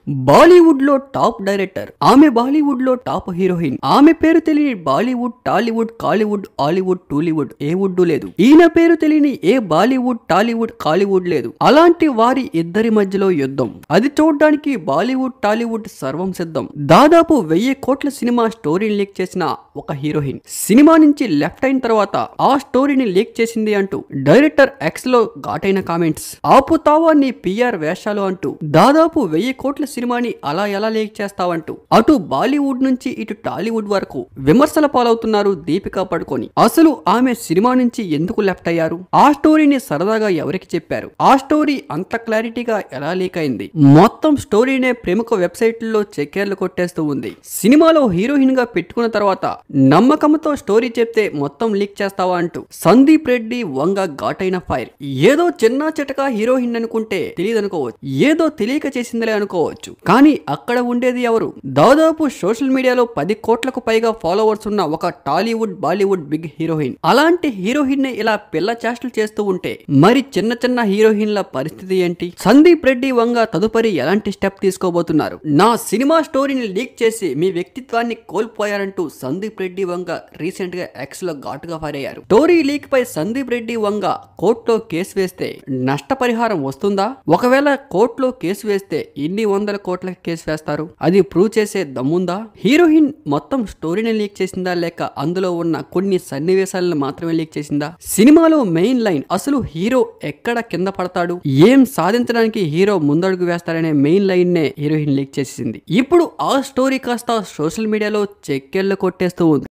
బాలీవుడ్ లో top director, ఆమె బాలీవుడ్ లో టాప్ హీరోయిన్. ఆమె పేరు తెలియని బాలీవుడ్, టాలీవుడ్, కాలీవుడ్, హాలీవుడ్, టూలీవుడ్ ఏ వుడ్ లేదు. ఈయన పేరు తెలియని ఏ బాలీవుడ్, టాలీవుడ్, కాలీవుడ్ లేదు. అలాంటి వారి ఇద్దరి మధ్యలో యుద్ధం. అది చూడడానికి బాలీవుడ్, టాలీవుడ్ సర్వం సిద్ధం. దాదాపు 1000 కోట్ల సినిమా స్టోరీని లీక్ చేసిన ఒక హీరోయిన్ సినిమా నుంచి లెఫ్ట్ అయిన తర్వాత ఆ స్టోరీని లీక్ చేసింది అంటూ డైరెక్టర్ ఎక్స్ లో ఘాటైన కామెంట్స్. ఆపుతావా నీ పిఆర్ వేషాలు అంటూ దాదాపు 1000 కోట్ల సినిమాని అలా ఎలా లీక్ చేస్తావంటూ అటు బాలీవుడ్ నుంచి ఇటు టాలీవుడ్ వరకు విమర్శల పాలవుతున్నారు దీపికా పడుకోని. అసలు ఆమె సినిమా నుంచి ఎందుకు లెఫ్ట్ అయ్యారు? ఆ స్టోరీని సరదాగా ఎవరికి చెప్పారు? ఆ స్టోరీ అంత క్లారిటీగా ఎలా లీక్ అయింది? మొత్తం స్టోరీనే ప్రముఖ వెబ్సైట్లలో చెక్కేర్లు కొట్టేస్తూ ఉంది. సినిమాలో హీరోయిన్ గా పెట్టుకున్న తర్వాత నమ్మకంతో స్టోరీ చెప్తే మొత్తం లీక్ చేస్తావా అంటూ సందీప్ రెడ్డి వంగ ఘాటైన ఫైర్. ఏదో చిన్న చిటకా హీరోయిన్ అనుకుంటే తెలియదనుకోవచ్చు, ఏదో తెలియక చేసిందిలే అనుకోవచ్చు. కానీ అక్కడ ఉండేది ఎవరు? దాదాపు సోషల్ మీడియాలో 10 కోట్లకు పైగా ఫాలోవర్స్ ఉన్న ఒక టాలీవుడ్, బాలీవుడ్ బిగ్ హీరోయిన్. అలాంటి హీరోయిన్ ఇలా పిల్ల చేష్టలు చేస్తూ ఉంటే మరి చిన్న చిన్న హీరోయిన్ల పరిస్థితి ఏంటి? సందీప్ రెడ్డి వంగ తదుపరి ఎలాంటి స్టెప్ తీసుకోబోతున్నారు? నా సినిమా స్టోరీని లీక్ చేసి మీ వ్యక్తిత్వాన్ని కోల్పోయారంటూ సందీప్ రెడ్డి వంగ రీసెంట్ గా ఎక్స్ లో ఘాటుగా ఫైర్ అయ్యారు. స్టోరీ లీక్ పై సందీప్ రెడ్డి వంగ కోర్టులో కేసు వేస్తే నష్టపరిహారం వస్తుందా? ఒకవేళ కోర్టులో కేసు వేస్తే ఎన్ని వందల కోట్ల కేసు వేస్తారు? అది ప్రూవ్ చేసే దమ్ముందా? హీరోయిన్ మొత్తం స్టోరీని లీక్ చేసిందా లేక అందులో ఉన్న కొన్ని సన్నివేశాలను మాత్రమే లీక్ చేసిందా? సినిమాలో మెయిన్ లైన్ అసలు హీరో ఎక్కడ కింద పడతాడు, ఏం సాధించడానికి హీరో ముందడుగు వేస్తాడనే మెయిన్ లైన్ నే హీరోయిన్ లీక్ చేసింది. ఇప్పుడు ఆ స్టోరీ కాస్త సోషల్ మీడియాలో చెక్కెళ్లు కొట్టేస్తూ ఉంది.